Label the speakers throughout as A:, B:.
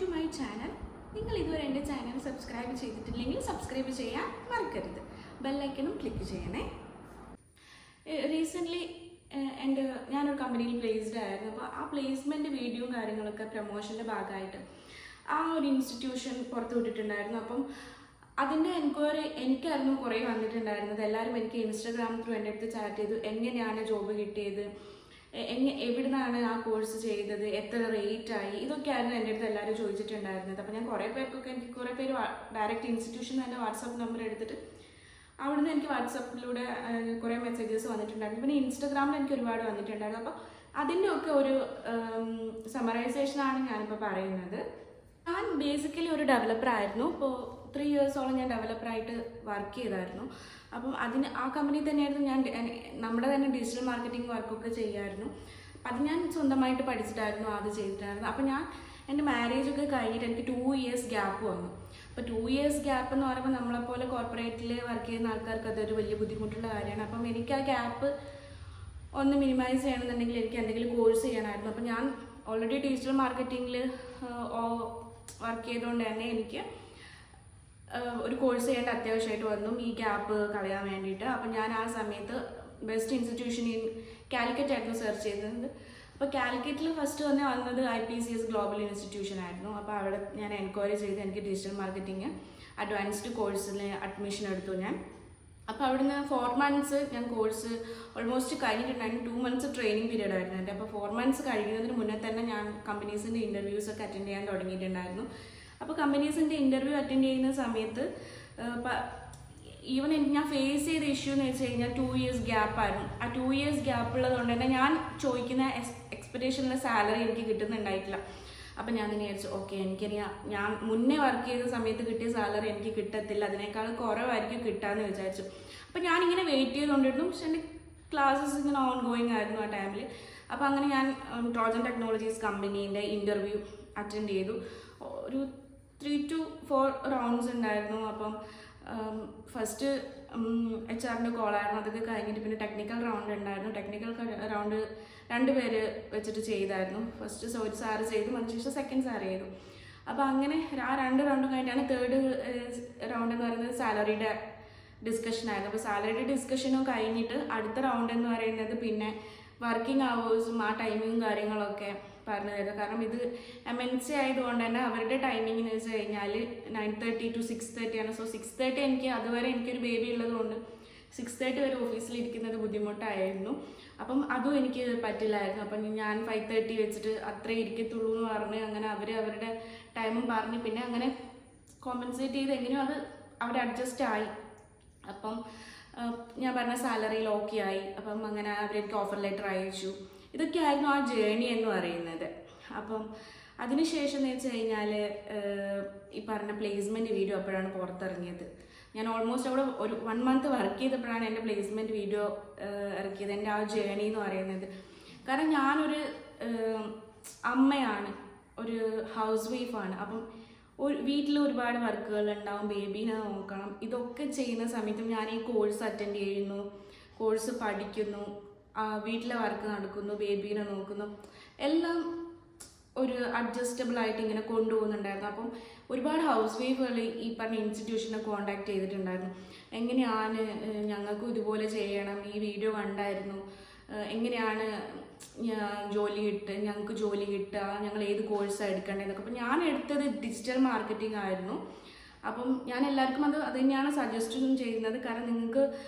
A: To my channel. നിങ്ങൾ ഇതുവരെ എൻ്റെ ചാനൽ സബ്സ്ക്രൈബ് ചെയ്തിട്ടില്ലെങ്കിൽ സബ്സ്ക്രൈബ് ചെയ്യാൻ മറക്കരുത്. ബെല്ലൈക്കനും ക്ലിക്ക് ചെയ്യണേ. റീസെൻ്റ്ലി ഞാനൊരു കമ്പനിയിൽ പ്ലേസ്ഡ് ആയിരുന്നു. അപ്പോൾ ആ പ്ലേസ്മെൻറ്റ് വീഡിയോയും കാര്യങ്ങളൊക്കെ പ്രൊമോഷൻ്റെ ഭാഗമായിട്ട് ആ ഒരു ഇൻസ്റ്റിറ്റ്യൂഷൻ പുറത്തു വിട്ടിട്ടുണ്ടായിരുന്നു. അപ്പം അതിൻ്റെ എൻക്വയറി എനിക്കായിരുന്നു കുറേ വന്നിട്ടുണ്ടായിരുന്നത്. എല്ലാവരും എനിക്ക് ഇൻസ്റ്റാഗ്രാം ത്രൂ എൻ്റെ അടുത്ത് ചാറ്റ് ചെയ്തു, എങ്ങനെയാണ് ജോബ് കിട്ടിയത്, എവിടുന്നാണ് ആ കോഴ്സ് ചെയ്തത്, എത്ര റേറ്റായി, ഇതൊക്കെയായിരുന്നു എൻ്റെ അടുത്ത് എല്ലാവരും ചോദിച്ചിട്ടുണ്ടായിരുന്നത്. അപ്പോൾ ഞാൻ എനിക്ക് കുറേ പേര് ഡയറക്റ്റ് ഇൻസ്റ്റിറ്റ്യൂഷനിൽ എൻ്റെ വാട്സാപ്പ് നമ്പർ എടുത്തിട്ട് അവിടുന്ന് എനിക്ക് വാട്സാപ്പിലൂടെ കുറേ മെസ്സേജസ് വന്നിട്ടുണ്ടായിരുന്നു. പിന്നെ ഇൻസ്റ്റാഗ്രാമിൽ എനിക്ക് ഒരുപാട് വന്നിട്ടുണ്ടായിരുന്നു. അപ്പോൾ അതിൻ്റെ ഒക്കെ ഒരു സമറൈസേഷനാണ് ഞാനിപ്പോൾ പറയുന്നത്. ഞാൻ ബേസിക്കലി ഒരു ഡെവലപ്പർ ആയിരുന്നു. ഇപ്പോൾ 3 ഇയേഴ്സോളം ഞാൻ ഡെവലപ്പറായിട്ട് വർക്ക് ചെയ്തായിരുന്നു. അപ്പം ആ കമ്പനി തന്നെയായിരുന്നു ഞാൻ നമ്മുടെ തന്നെ ഡിജിറ്റൽ മാർക്കറ്റിംഗ് വർക്കൊക്കെ ചെയ്യായിരുന്നു. അപ്പം അത് ഞാൻ സ്വന്തമായിട്ട് പഠിച്ചിട്ടായിരുന്നു അത് ചെയ്തിട്ടായിരുന്നു. അപ്പം എൻ്റെ മാരേജൊക്കെ കഴിഞ്ഞിട്ട് എനിക്ക് 2 ഇയേഴ്സ് ഗ്യാപ്പ് വന്നു. അപ്പോൾ 2 ഇയേഴ്സ് ഗ്യാപ്പ് എന്ന് പറയുമ്പോൾ നമ്മളെപ്പോലെ കോർപ്പറേറ്റിൽ വർക്ക് ചെയ്യുന്ന ആൾക്കാർക്ക് അതൊരു വലിയ ബുദ്ധിമുട്ടുള്ള കാര്യമാണ്. അപ്പം എനിക്ക് ആ ഗ്യാപ്പ് ഒന്ന് മിനിമൈസ് ചെയ്യണമെന്നുണ്ടെങ്കിൽ എനിക്ക് എന്തെങ്കിലും കോഴ്സ് ചെയ്യണമായിരുന്നു. അപ്പം ഞാൻ ഓൾറെഡി ഡിജിറ്റൽ മാർക്കറ്റിങ്ങിൽ വർക്ക് ചെയ്തുകൊണ്ട് തന്നെ എനിക്ക് ഒരു കോഴ്സ് ചെയ്യേണ്ട അത്യാവശ്യമായിട്ട് വന്നു ഈ ഗ്യാപ്പ് കളയാൻ വേണ്ടിയിട്ട്. അപ്പം ഞാൻ ആ സമയത്ത് ബെസ്റ്റ് ഇൻസ്റ്റിറ്റ്യൂഷൻ ഇൻ കാലിക്കറ്റ് ആയിരുന്നു സെർച്ച് ചെയ്തത്. അപ്പോൾ കാലിക്കറ്റിൽ ഫസ്റ്റ് തന്നെ വന്നത് IPCS ഗ്ലോബൽ ഇൻസ്റ്റിറ്റ്യൂഷൻ ആയിരുന്നു. അപ്പോൾ അവിടെ ഞാൻ എൻക്വയറി ചെയ്ത് എനിക്ക് ഡിജിറ്റൽ മാർക്കറ്റിംഗ് അഡ്വാൻസ്ഡ് കോഴ്സിൽ അഡ്മിഷൻ എടുത്തു ഞാൻ. അപ്പോൾ അവിടുന്ന് 4 months ഞാൻ കോഴ്സ് ഓൾമോസ്റ്റ് കഴിഞ്ഞിട്ടുണ്ടായിരുന്നു. 2 months ട്രെയിനിങ് പീരീഡ് ആയിരുന്നു എൻ്റെ. അപ്പോൾ 4 months കഴിയുന്നതിന് മുന്നേ തന്നെ ഞാൻ കമ്പനീസിൻ്റെ ഇൻ്റർവ്യൂസൊക്കെ അറ്റൻഡ് ചെയ്യാൻ തുടങ്ങിയിട്ടുണ്ടായിരുന്നു. അപ്പോൾ കമ്പനീസിൻ്റെ ഇൻ്റർവ്യൂ അറ്റൻഡ് ചെയ്യുന്ന സമയത്ത് ഈവൻ ഞാൻ ഫേസ് ചെയ്ത ഇഷ്യൂ എന്ന് വെച്ച് കഴിഞ്ഞാൽ 2 ഇയേഴ്സ് ഗ്യാപ്പായിരുന്നു. ആ 2 ഇയേഴ്സ് ഗ്യാപ്പ് ഉള്ളതുകൊണ്ട് തന്നെ ഞാൻ ചോദിക്കുന്ന എക്സ്പെക്റ്റേഷനിലെ സാലറി എനിക്ക് കിട്ടുന്നുണ്ടായിട്ടില്ല. അപ്പം ഞാൻ തന്നെ വിചാരിച്ചു, ഓക്കെ എനിക്കറിയാം ഞാൻ മുന്നേ വർക്ക് ചെയ്ത സമയത്ത് കിട്ടിയ സാലറി എനിക്ക് കിട്ടത്തില്ല, അതിനേക്കാൾ കുറവായിരിക്കും കിട്ടാമെന്ന് വിചാരിച്ചു. അപ്പം ഞാനിങ്ങനെ വെയിറ്റ് ചെയ്തുകൊണ്ടിരുന്നു. പക്ഷെ എൻ്റെ ക്ലാസ്സസ് ഇങ്ങനെ ഓൺ ഗോയിങ് ആയിരുന്നു ആ ടൈമിൽ. അപ്പോൾ അങ്ങനെ ഞാൻ ട്രോജൻ ടെക്നോളജീസ് കമ്പനീൻ്റെ ഇൻ്റർവ്യൂ അറ്റൻഡ് ചെയ്തു. ഒരു 3 to 4 റൗണ്ട്സ് ഉണ്ടായിരുന്നു. അപ്പം ഫസ്റ്റ് HR-ൻ്റെ കോളായിരുന്നു. അതൊക്കെ കഴിഞ്ഞിട്ട് പിന്നെ ടെക്നിക്കൽ റൗണ്ട് ഉണ്ടായിരുന്നു. ടെക്നിക്കൽ റൗണ്ട് 2 പേര് വെച്ചിട്ട് ചെയ്തായിരുന്നു. ഫസ്റ്റ് ഒരു സാറ് ചെയ്തു, അതിനുശേഷം സെക്കൻഡ് സാറ് ചെയ്തു. അപ്പോൾ അങ്ങനെ ആ 2 റൗണ്ടും കഴിഞ്ഞിട്ടാണ് 3rd റൗണ്ട് എന്ന് പറയുന്നത് സാലറിയുടെ ഡിസ്കഷനായിരുന്നു. അപ്പോൾ സാലറിയുടെ ഡിസ്കഷനും കഴിഞ്ഞിട്ട് അടുത്ത റൗണ്ട് എന്ന് പറയുന്നത് പിന്നെ വർക്കിംഗ് അവേഴ്സും ആ ടൈമിങ്ങും കാര്യങ്ങളൊക്കെ പറഞ്ഞു തരുന്നത്. കാരണം ഇത് MNC ആയതുകൊണ്ട് തന്നെ അവരുടെ ടൈമിംഗ് എന്ന് വെച്ച് കഴിഞ്ഞാൽ 9:30 to 6:30 ആണ്. സോ 6:30 എനിക്ക് അതുവരെ എനിക്കൊരു ബേബി ഉള്ളതുകൊണ്ട് 6:30 വരെ ഓഫീസിലിരിക്കുന്നത് ബുദ്ധിമുട്ടായിരുന്നു. അപ്പം അതും എനിക്ക് പറ്റില്ലായിരുന്നു. അപ്പം ഞാൻ 5:30 വെച്ചിട്ട് അത്രേ ഇരിക്കത്തുള്ളൂ എന്ന് പറഞ്ഞ് അങ്ങനെ അവരുടെ ടൈമും പറഞ്ഞ് പിന്നെ അങ്ങനെ കോമ്പൻസേറ്റ് ചെയ്ത് എങ്ങനെയോ അത് അവർ അഡ്ജസ്റ്റ് ആയി. അപ്പം ഞാൻ പറഞ്ഞ സാലറിയിൽ ഓക്കെ ആയി. അപ്പം അങ്ങനെ അവരെനിക്ക് ഓഫർ ലെറ്റർ അയച്ചു. ഇതൊക്കെയായിരുന്നു ആ ജേണി എന്ന് പറയുന്നത്. അപ്പം അതിനുശേഷം എന്ന് വെച്ച് കഴിഞ്ഞാൽ ഈ പറഞ്ഞ പ്ലേസ്മെൻറ്റ് വീഡിയോ അപ്പോഴാണ് പുറത്തിറങ്ങിയത്. ഞാൻ ഓൾമോസ്റ്റ് അവിടെ ഒരു 1 month വർക്ക് ചെയ്തപ്പോഴാണ് എൻ്റെ പ്ലേസ്മെൻറ്റ് വീഡിയോ ഇറക്കിയത്, എൻ്റെ ആ ജേണി എന്ന് പറയുന്നത്. കാരണം ഞാനൊരു അമ്മയാണ്, ഒരു ഹൗസ് വൈഫാണ്. അപ്പം വീട്ടിൽ ഒരുപാട് വർക്കുകൾ ഉണ്ടാവും, ബേബീനെ നോക്കണം. ഇതൊക്കെ ചെയ്യുന്ന സമയത്തും ഞാൻ ഈ കോഴ്സ് അറ്റൻഡ് ചെയ്യുന്നു, കോഴ്സ് പഠിക്കുന്നു, വീട്ടിലെ വർക്ക് നടക്കുന്നു, ബേബീനെ നോക്കുന്നു, എല്ലാം ഒരു അഡ്ജസ്റ്റബിൾ ആയിട്ട് ഇങ്ങനെ കൊണ്ടുപോകുന്നുണ്ടായിരുന്നു. അപ്പം ഒരുപാട് ഹൗസ് വൈഫുകൾ ഈ പറഞ്ഞ ഇൻസ്റ്റിറ്റ്യൂഷനെ കോൺടാക്ട് ചെയ്തിട്ടുണ്ടായിരുന്നു. എങ്ങനെയാണ് ഞങ്ങൾക്കും ഇതുപോലെ ചെയ്യണം, ഈ വീഡിയോ കണ്ടായിരുന്നു, എങ്ങനെയാണ് ഞങ്ങൾക്ക് ജോലി കിട്ടുക, ഞങ്ങൾ ഏത് കോഴ്സാണ് എടുക്കേണ്ടതെന്നൊക്കെ. അപ്പം ഞാൻ എടുത്തത് ഡിജിറ്റൽ മാർക്കറ്റിംഗ് ആയിരുന്നു. അപ്പം ഞാൻ എല്ലാവർക്കും അത് തന്നെയാണ് സജസ്റ്റും ചെയ്യുന്നത്. കാരണം നിങ്ങൾക്ക്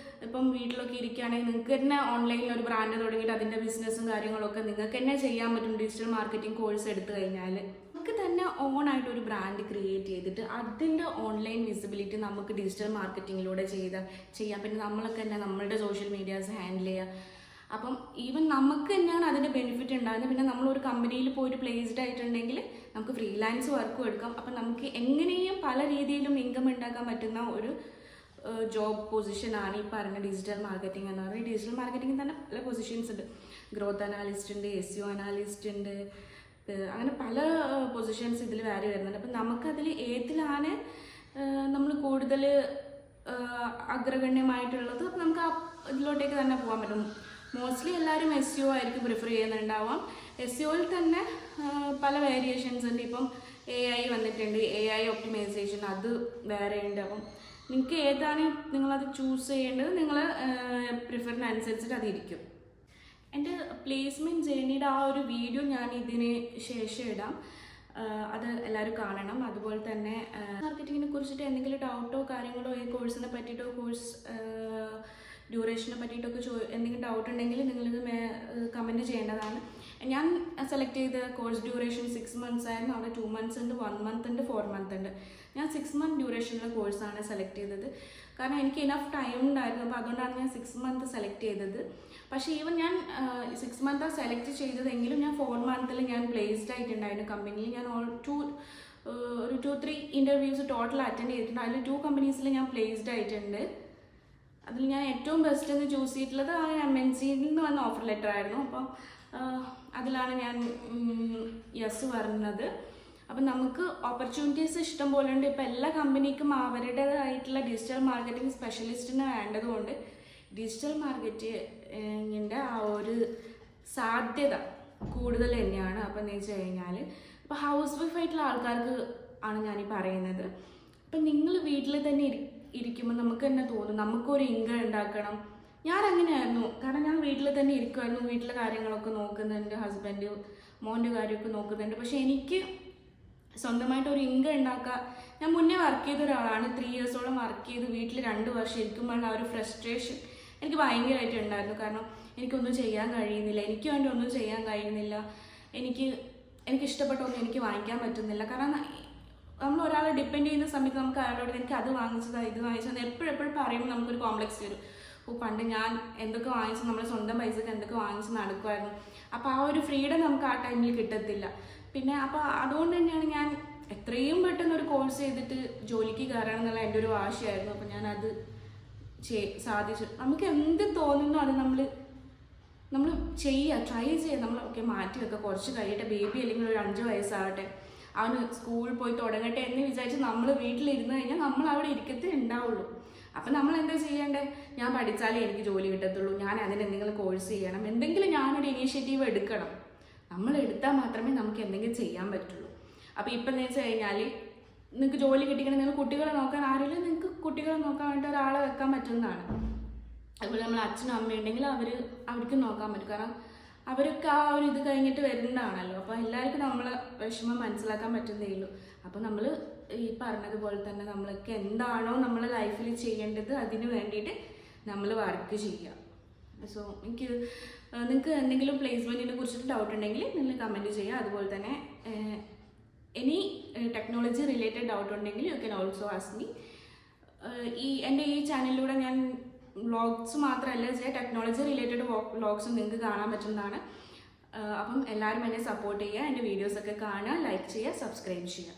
A: ഇപ്പം വീട്ടിലൊക്കെ ഇരിക്കുകയാണെങ്കിൽ നിങ്ങൾക്ക് തന്നെ ഓൺലൈനിൽ ഒരു ബ്രാൻഡ് തുടങ്ങിയിട്ട് അതിൻ്റെ ബിസിനസ്സും കാര്യങ്ങളൊക്കെ നിങ്ങൾക്ക് തന്നെ ചെയ്യാൻ പറ്റും. ഡിജിറ്റൽ മാർക്കറ്റിംഗ് കോഴ്സ് എടുത്തു കഴിഞ്ഞാൽ നമുക്ക് തന്നെ ഓണായിട്ട് ഒരു ബ്രാൻഡ് ക്രിയേറ്റ് ചെയ്തിട്ട് അതിൻ്റെ ഓൺലൈൻ വിസിബിലിറ്റി നമുക്ക് ഡിജിറ്റൽ മാർക്കറ്റിങ്ങിലൂടെ ചെയ്യാം. പിന്നെ നമ്മളൊക്കെ തന്നെ നമ്മളുടെ സോഷ്യൽ മീഡിയാസ് ഹാൻഡിൽ ചെയ്യുക. അപ്പം ഈവൻ നമുക്ക് തന്നെയാണ് അതിൻ്റെ ബെനിഫിറ്റ് ഉണ്ടാകുന്നത്. പിന്നെ നമ്മളൊരു കമ്പനിയിൽ പോയിട്ട് പ്ലേസ്ഡ് ആയിട്ടുണ്ടെങ്കിൽ നമുക്ക് ഫ്രീലാൻസ് വർക്കും എടുക്കാം. അപ്പം നമുക്ക് എങ്ങനെയും പല രീതിയിലും ഇൻകം ഉണ്ടാക്കാൻ പറ്റുന്ന ഒരു ജോബ് പൊസിഷനാണ് ഈ പറഞ്ഞ ഡിജിറ്റൽ മാർക്കറ്റിംഗ് എന്ന് പറയുന്നത്. ഡിജിറ്റൽ മാർക്കറ്റിംഗ് തന്നെ പല പൊസിഷൻസ് ഉണ്ട്. ഗ്രോത്ത് അനാലിസ്റ്റ് ഉണ്ട്, SEO അനാലിസ്റ്റ് ഉണ്ട്, അങ്ങനെ പല പൊസിഷൻസ് ഇതിൽ വാരി വരുന്നുണ്ട്. അപ്പം നമുക്കതിൽ ഏതിലാണ് നമ്മൾ കൂടുതൽ അഗ്രഗണ്യമായിട്ടുള്ളത് അപ്പം നമുക്ക് ആ ഇതിലോട്ടേക്ക് തന്നെ പോകാൻ പറ്റും. മോസ്റ്റ്ലി എല്ലാവരും SEO ആയിരിക്കും പ്രിഫർ ചെയ്യുന്നുണ്ടാവാം. SEOയിൽ തന്നെ പല വേരിയേഷൻസ് ഉണ്ട്. ഇപ്പം AI വന്നിട്ടുണ്ട്, AI ഒപ്റ്റിമൈസേഷൻ, അത് വേറെ ഉണ്ട്. അപ്പം നിങ്ങൾക്ക് ഏതാണ് നിങ്ങളത് ചൂസ് ചെയ്യേണ്ടത്, നിങ്ങൾ പ്രിഫറിനനുസരിച്ചിട്ട് അതിരിക്കും. എൻ്റെ പ്ലേസ്മെൻറ്റ് ജേർണിയുടെ ആ ഒരു വീഡിയോ ഞാൻ ഇതിന് ശേഷം ഇടാം, അത് എല്ലാവരും കാണണം. അതുപോലെ തന്നെ മാർക്കറ്റിങ്ങിനെ കുറിച്ചിട്ട് എന്തെങ്കിലും ഡൗട്ടോ കാര്യങ്ങളോ ഈ കോഴ്സിനെ പറ്റിയിട്ടോ കോഴ്സ് ഡ്യൂറേഷനെ പറ്റിയിട്ടൊക്കെ എന്തെങ്കിലും ഡൗട്ട് ഉണ്ടെങ്കിൽ നിങ്ങളിത് കമൻറ്റ് ചെയ്യേണ്ടതാണ്. ഞാൻ സെലക്ട് ചെയ്ത കോഴ്സ് ഡ്യൂറേഷൻ 6 months ആയിരുന്നു. അവിടെ 2 months ഉണ്ട്, 1 month ഉണ്ട്, 4 month ഉണ്ട്. ഞാൻ 6 month ഡ്യൂറേഷനുള്ള കോഴ്സാണ് സെലക്ട് ചെയ്തത്. കാരണം എനിക്ക് ഇനഫ് ടൈം ഉണ്ടായിരുന്നു. അപ്പോൾ അതുകൊണ്ടാണ് ഞാൻ 6 month സെലക്ട് ചെയ്തത്. പക്ഷേ ഈവൻ ഞാൻ 6 month സെലക്ട് ചെയ്തതെങ്കിലും ഞാൻ 4 month ഞാൻ പ്ലേസ്ഡ് ആയിട്ടുണ്ടായിരുന്നു കമ്പനിയിൽ. ഞാൻ ഒരു 2-3 ഇൻ്റർവ്യൂസ് ടോട്ടൽ അറ്റൻഡ് ചെയ്തിട്ടുണ്ട്. അതിൽ 2 companies ഞാൻ പ്ലേസ്ഡ് ആയിട്ടുണ്ട്. അതിൽ ഞാൻ ഏറ്റവും ബെസ്റ്റ് എന്ന് ചൂസ് ചെയ്തിട്ടുള്ളത് ആ MNCയിൽ നിന്ന് വന്ന ഓഫർ ലെറ്റർ ആയിരുന്നു. അപ്പം അതിലാണ് ഞാൻ യെസ് പറഞ്ഞത്. അപ്പം നമുക്ക് ഓപ്പർച്യൂണിറ്റീസ് ഇഷ്ടം പോലെ ഉണ്ട്. ഇപ്പം എല്ലാ കമ്പനിക്കും അവരുടേതായിട്ടുള്ള ഡിജിറ്റൽ മാർക്കറ്റിംഗ് സ്പെഷ്യലിസ്റ്റിന് വേണ്ടതുകൊണ്ട് ഡിജിറ്റൽ മാർക്കറ്റിങ്ങിൻ്റെ ആ ഒരു സാധ്യത കൂടുതൽ തന്നെയാണ്. അപ്പം എന്ന് വെച്ച് കഴിഞ്ഞാൽ ഇപ്പോൾ ഹൗസ് വൈഫ് ആയിട്ടുള്ള ആൾക്കാർക്ക് ആണ് ഞാനീ പറയുന്നത്. അപ്പം നിങ്ങൾ വീട്ടിൽ തന്നെ ഇരിക്കുമ്പോൾ നമുക്ക് തന്നെ തോന്നും നമുക്കൊരു ഇൻകം ഉണ്ടാക്കണം. ഞാൻ അങ്ങനെയായിരുന്നു. കാരണം ഞാൻ വീട്ടിൽ തന്നെ ഇരിക്കുമായിരുന്നു, വീട്ടിലെ കാര്യങ്ങളൊക്കെ നോക്കുന്നുണ്ട്, ഹസ്ബൻഡ് മോൻ്റെ കാര്യമൊക്കെ നോക്കുന്നുണ്ട്. പക്ഷെ എനിക്ക് സ്വന്തമായിട്ട് ഒരു ഇൻകം ഉണ്ടാക്കുക, ഞാൻ മുന്നേ വർക്ക് ചെയ്ത ഒരാളാണ്. 3 yearsോളം വർക്ക് ചെയ്ത് വീട്ടിൽ 2 വർഷം ഇരിക്കുമ്പോഴുള്ള ആ ഒരു ഫ്രസ്ട്രേഷൻ എനിക്ക് ഭയങ്കരമായിട്ട് ഉണ്ടായിരുന്നു. കാരണം എനിക്കൊന്നും ചെയ്യാൻ കഴിയുന്നില്ല, എനിക്ക് വേണ്ടി ഒന്നും ചെയ്യാൻ കഴിയുന്നില്ല, എനിക്ക് ഇഷ്ടപ്പെട്ടൊന്നും എനിക്ക് വാങ്ങിക്കാൻ പറ്റുന്നില്ല. കാരണം നമ്മൾ ഒരാളെ ഡിപ്പെൻഡ് ചെയ്യുന്ന സമയത്ത് നമുക്ക് അയാളോട് എനിക്ക് അത് വാങ്ങിച്ചതാ ഇത് വാങ്ങിച്ചത് എപ്പോഴും പറയുമ്പോൾ നമുക്കൊരു കോംപ്ലക്സ് വരും. പണ്ട് ഞാൻ എന്തൊക്കെ വാങ്ങിച്ച് നമ്മൾ സ്വന്തം പൈസക്ക് എന്തൊക്കെ വാങ്ങിച്ച് നടക്കുമായിരുന്നു. അപ്പോൾ ആ ഒരു ഫ്രീഡം നമുക്ക് ആ ടൈമിൽ കിട്ടത്തില്ല. പിന്നെ അപ്പോൾ അതുകൊണ്ട് തന്നെയാണ് ഞാൻ എത്രയും പെട്ടെന്ന് ഒരു കോഴ്സ് ചെയ്തിട്ട് ജോലിക്ക് കയറണം എന്നുള്ള എൻ്റെ ഒരു വാശിയായിരുന്നു. അപ്പോൾ ഞാനത് സാധിച്ചു. നമുക്ക് എന്ത് തോന്നുന്നു അത് നമ്മൾ ചെയ്യുക, ട്രൈ ചെയ്യുക. നമ്മൾ ഓക്കെ മാറ്റി വെക്കുക, കുറച്ച് കഴിയട്ടെ, ബേബി അല്ലെങ്കിൽ ഒരു 5 വയസ്സാകട്ടെ, അവന് സ്കൂളിൽ പോയി തുടങ്ങട്ടെ എന്ന് വിചാരിച്ച് നമ്മൾ വീട്ടിലിരുന്ന് കഴിഞ്ഞാൽ നമ്മൾ അവിടെ ഇരിക്കത്തേ ഉണ്ടാവുള്ളൂ. അപ്പം നമ്മൾ എന്താ ചെയ്യേണ്ടത്? ഞാൻ പഠിച്ചാലേ എനിക്ക് ജോലി കിട്ടത്തുള്ളൂ, ഞാൻ അതിന് എന്തെങ്കിലും കോഴ്സ് ചെയ്യണം, എന്തെങ്കിലും ഞാനൊരു ഇനീഷ്യേറ്റീവ് എടുക്കണം. നമ്മൾ എടുത്താൽ മാത്രമേ നമുക്ക് എന്തെങ്കിലും ചെയ്യാൻ പറ്റുള്ളൂ. അപ്പോൾ ഇപ്പം എന്ന് വെച്ച് കഴിഞ്ഞാൽ നിങ്ങൾക്ക് ജോലി കിട്ടിക്കണം, നിങ്ങൾ കുട്ടികളെ നോക്കാൻ ആരെങ്കിലും നിങ്ങൾക്ക് കുട്ടികളെ നോക്കാൻ വേണ്ടി ഒരാളെ വെക്കാൻ പറ്റുന്നതാണ്. അതുപോലെ നമ്മൾ അച്ഛനും അമ്മയും ഉണ്ടെങ്കിൽ അവർക്ക് നോക്കാൻ പറ്റും. കാരണം അവരൊക്കെ ആ ഒരു ഇത് കഴിഞ്ഞിട്ട് വരുന്നതാണല്ലോ. അപ്പോൾ എല്ലാവർക്കും നമ്മളെ വിഷമം മനസ്സിലാക്കാൻ പറ്റുന്നേ ഉള്ളൂ. അപ്പോൾ നമ്മൾ ഈ പറഞ്ഞതുപോലെ തന്നെ നമ്മളൊക്കെ എന്താണോ നമ്മളെ ലൈഫിൽ ചെയ്യേണ്ടത് അതിന് വേണ്ടിയിട്ട് നമ്മൾ വർക്ക് ചെയ്യുക. സോ നിങ്ങൾക്ക് എന്തെങ്കിലും പ്ലേസ്മെൻറ്റിനെ കുറിച്ചിട്ട് ഡൗട്ട് ഉണ്ടെങ്കിൽ നിങ്ങൾ കമൻറ്റ് ചെയ്യുക. അതുപോലെ തന്നെ എനി ടെക്നോളജി റിലേറ്റഡ് ഡൗട്ട് ഉണ്ടെങ്കിൽ you can also ask me. എൻ്റെ ഈ ചാനലിലൂടെ ഞാൻ വ്ളോഗ്സ് മാത്രമല്ല ചെയ്യുക, ടെക്നോളജി റിലേറ്റഡ് വ്ളോഗ്സും നിങ്ങൾക്ക് കാണാൻ പറ്റുന്നതാണ്. അപ്പം എല്ലാവരും എന്നെ സപ്പോർട്ട് ചെയ്യുക, എൻ്റെ വീഡിയോസൊക്കെ കാണുക, ലൈക്ക് ചെയ്യുക, സബ്സ്ക്രൈബ് ചെയ്യുക.